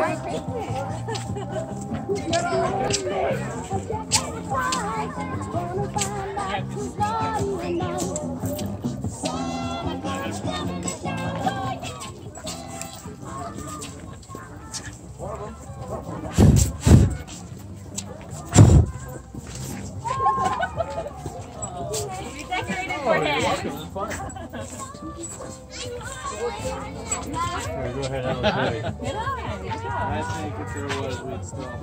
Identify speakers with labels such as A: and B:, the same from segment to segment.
A: Go ahead, that was heavy. I think if there was, we'd stop.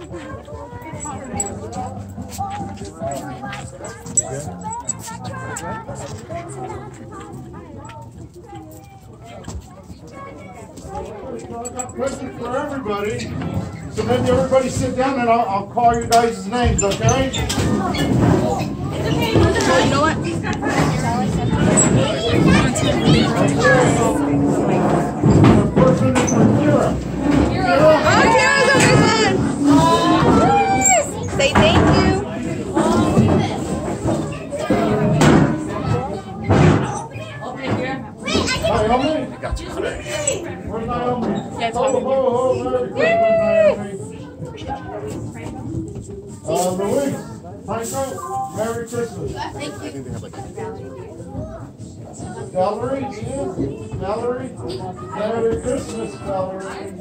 B: I've got presents for everybody. So maybe everybody sit down and I'll call you guys' names, okay?
C: You know what?
B: The first one is for Kira.
C: Oh, Kira's on this one! Say thank you.
B: Naomi? Where's Naomi? Louise, Michael, Merry Christmas.
C: Thank you.
B: Valerie, Valerie, Merry Christmas, Valerie.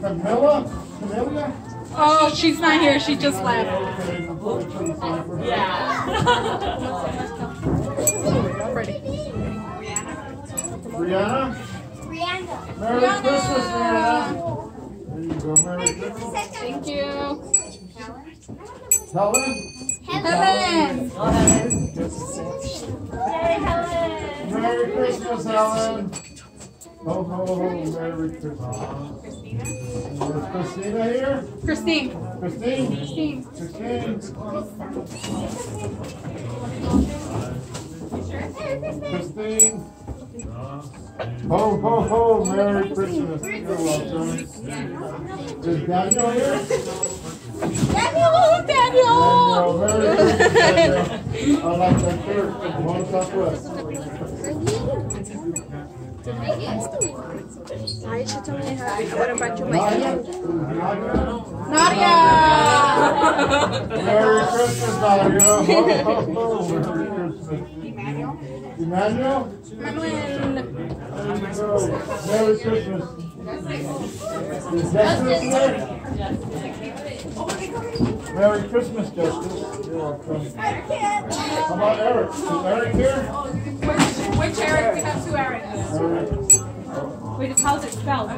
B: Camilla?
C: Oh, she's not here. She just left.
B: Brianna? Merry Christmas, Brianna. There you go, Merry Christmas.
C: Thank you.
B: Helen?
C: Helen.
B: Merry Christmas, Helen. Ho, ho, ho, Merry Christmas. Is Christina here?
C: Christine.
B: Christine? Christine. Christine. Ho, ho, ho, Merry Christmas. You're welcome. Is Daniel here?
C: Daniel!
B: Daniel, Merry Christmas, Daniel. I like that shirt. One Southwest.
C: I should tell me what about your
B: Nadia. Merry Christmas, Nadia. Ho, ho, ho. Merry Christmas. Emmanuel? There you go. Merry Christmas. Is Justice here? Merry Christmas, Justice. You're welcome. How about Eric? Is Eric here?
C: Which Eric? We have two Erics.
B: Eric.
C: Wait, how's it spelled?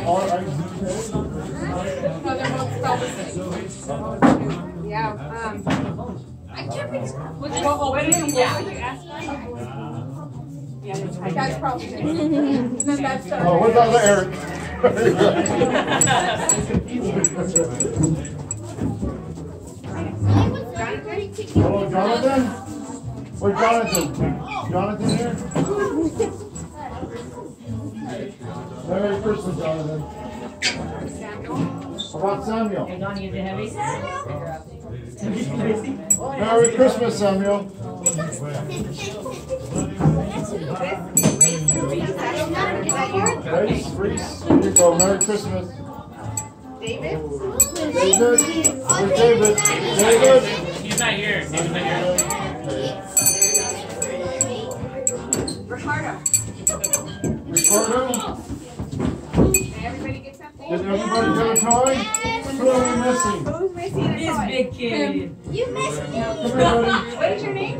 B: R-I-C-K?
C: No, they're both spelled the same. Yeah. I can't read. That's probably it. And then that's
B: Oh, where's the other Eric? Hello, Jonathan? Where's Jonathan? Jonathan here? Merry Christmas, Jonathan. How about Samuel? Merry Christmas, Samuel. Reese, here you go. Merry Christmas. David? David? Where's David? David?
A: He's not here. He's not here.
B: Ricardo?
C: Everybody get something?
B: Did everybody get a toy? Who are we missing?
C: Who's missing a
D: This
C: toy?
D: big kid.
C: You missed me.
B: Everybody?
C: What is your name?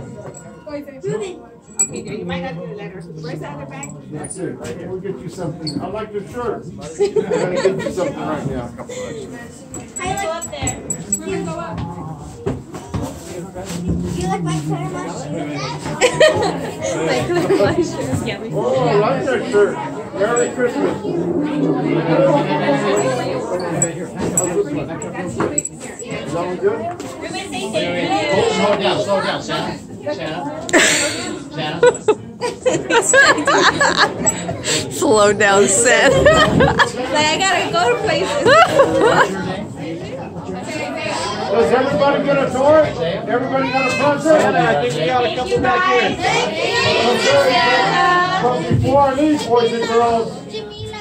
C: Ruben. Okay, good. You might not do the letters. Where's the other bag?
B: That's it. We'll get you something. I like your shirt. I'm going to get you something right now.
C: Go up there. Ruben, go up.
E: You like my sweater much?
B: Oh, I like that shirt. Merry Christmas. Is that one good?
C: Ruben, say thank you.
A: Slow down, Santa.
F: Slow down, Seth.
C: Like, I gotta go to places.
B: Does everybody get a toy? Everybody got a present?
A: I think we got a couple back here.
C: Thank you.
B: But before I leave, boys and girls,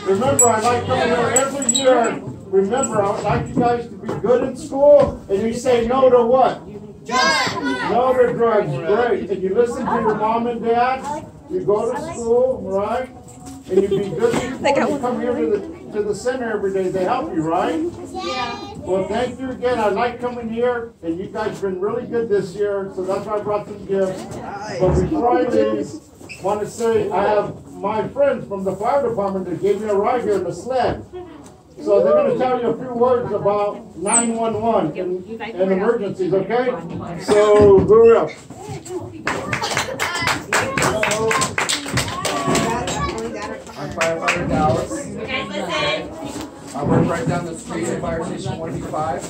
B: remember, I like coming here every year. Remember, I would like you guys to be good in school, and you say no to what? No to drugs. Great. And you listen to your mom and dad. You go to school, right? And you be good people. You come here to the center every day. They help you, right?
C: Yeah.
B: Well, thank you again. I like coming here, and you guys have been really good this year, so that's why I brought some gifts. But before I leave, I want to say I have my friends from the fire department that gave me a ride here in the sled. So they're going to tell you a few words about 911 and emergencies, okay? So, hurry up.
D: I'm firefighter Dallas. I work right down the street at Fire Station 125.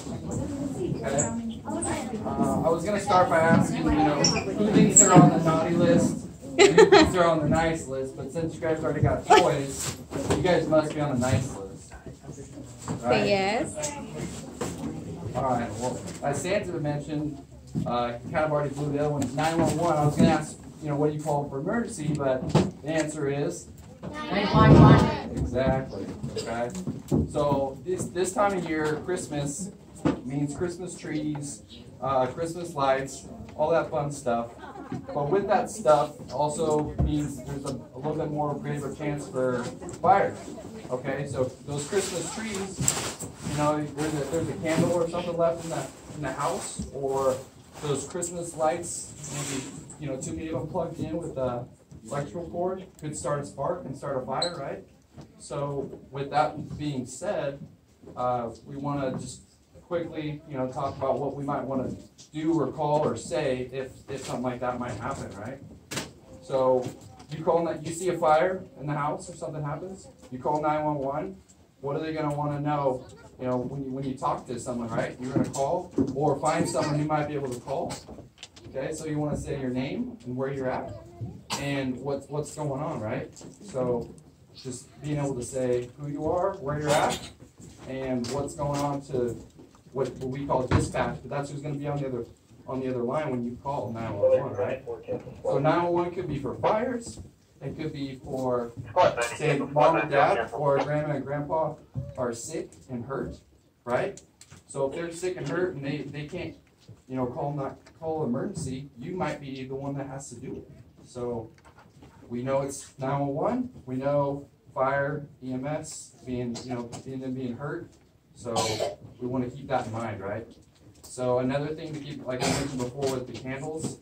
D: Okay. I was going to start by asking, who thinks they're on the naughty list and who thinks they're on the nice list, but since you guys already got toys, you guys must be on the nice list. Right?
F: Yes.
D: Alright, well, as Santa mentioned, kind of already blew the other one, 911. I was going to ask, what do you call for emergency, but the answer is
C: 911.
D: Exactly. Okay. So this time of year, Christmas means Christmas trees, Christmas lights, all that fun stuff. But with that stuff, also means there's a little bit more greater chance for fire. Okay. So those Christmas trees, there's a candle or something left in the house, or those Christmas lights, maybe too many of them plugged in with the electrical cord could start a spark and start a fire, right? So with that being said, we want to just quickly, talk about what we might want to do or call or say if something like that might happen, right? So you see a fire in the house or something happens, you call 911. What are they going to want to know? When you talk to someone, right? You're going to call or find someone you might be able to call. Okay, so you want to say your name and where you're at and what's going on, right? So just being able to say who you are, where you're at, and what's going on to what we call dispatch, but that's who's going to be on the other line when you call 911, right? So 911 could be for fires. It could be for, say, mom and dad or grandma and grandpa are sick and hurt, right? So if they're sick and hurt and they can't, call emergency, you might be the one that has to do it. So we know it's 911. We know fire, EMS being hurt. So we want to keep that in mind, right? So another thing to keep, like I mentioned before with the candles,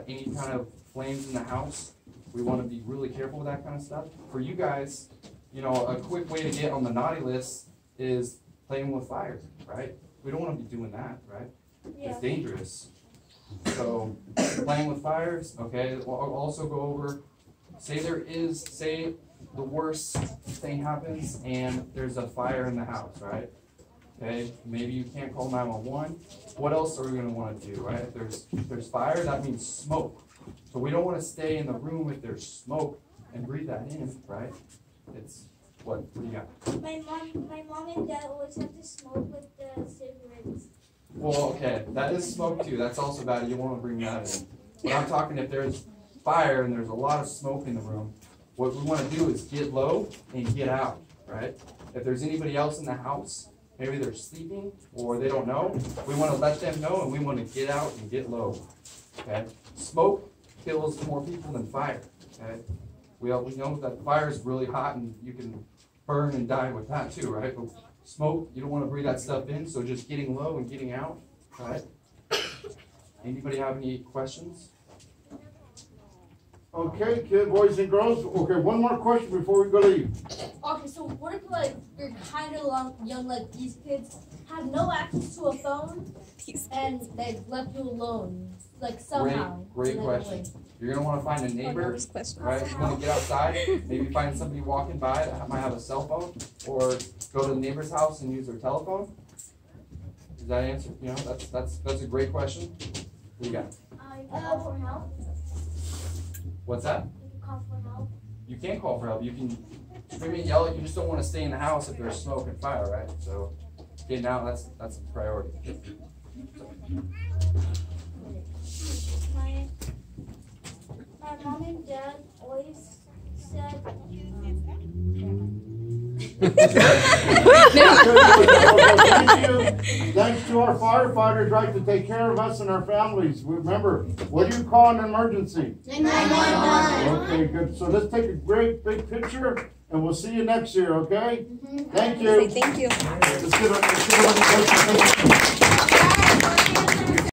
D: any kind of flames in the house, we want to be really careful with that kind of stuff. For you guys, a quick way to get on the naughty list is playing with fire, right? We don't want to be doing that, right? Yeah. It's dangerous. So playing with fires, okay, we'll also go over, say the worst thing happens and there's a fire in the house, right? Okay, maybe you can't call 911. What else are we going to want to do, right? If there's fire, that means smoke. So we don't want to stay in the room if there's smoke and breathe that in, right? It's what do you got?
E: My mom and dad always have to smoke with the cigarettes.
D: Well, okay, that is smoke too. That's also bad. You want to bring that in. But I'm talking if there's fire and there's a lot of smoke in the room, what we want to do is get low and get out, right? If there's anybody else in the house, maybe they're sleeping or they don't know, we want to let them know and we want to get out and get low, okay? Smoke kills more people than fire, okay? We know that fire is really hot and you can burn and die with that too, right? But smoke, you don't want to breathe that stuff in, so just getting low and getting out, right? Anybody have any questions?
B: Okay, boys and girls. Okay, one more question before we go leave.
G: Okay, so what if you're kind of young, like these kids have no access to a phone and they've left you alone, like somehow.
D: Great question. You're gonna want to find a neighbor, right? You're gonna get outside, maybe find somebody walking by that might have a cell phone, or go to the neighbor's house and use their telephone. Does that answer? That's a great question. What do you got?
E: Call for help.
D: What's that?
E: Call for help.
D: You can call for help. You can scream and yell. You just don't want to stay in the house if there's smoke and fire, right? So getting out, that's a priority.
E: My mom and dad always said.
B: Thanks to our firefighters, right, to take care of us and our families. Remember, what do you call an emergency?
E: 911.
B: Okay, good. So let's take a great big picture, and we'll see you next year, okay? Thank you.
F: Thank you.
B: Let's get a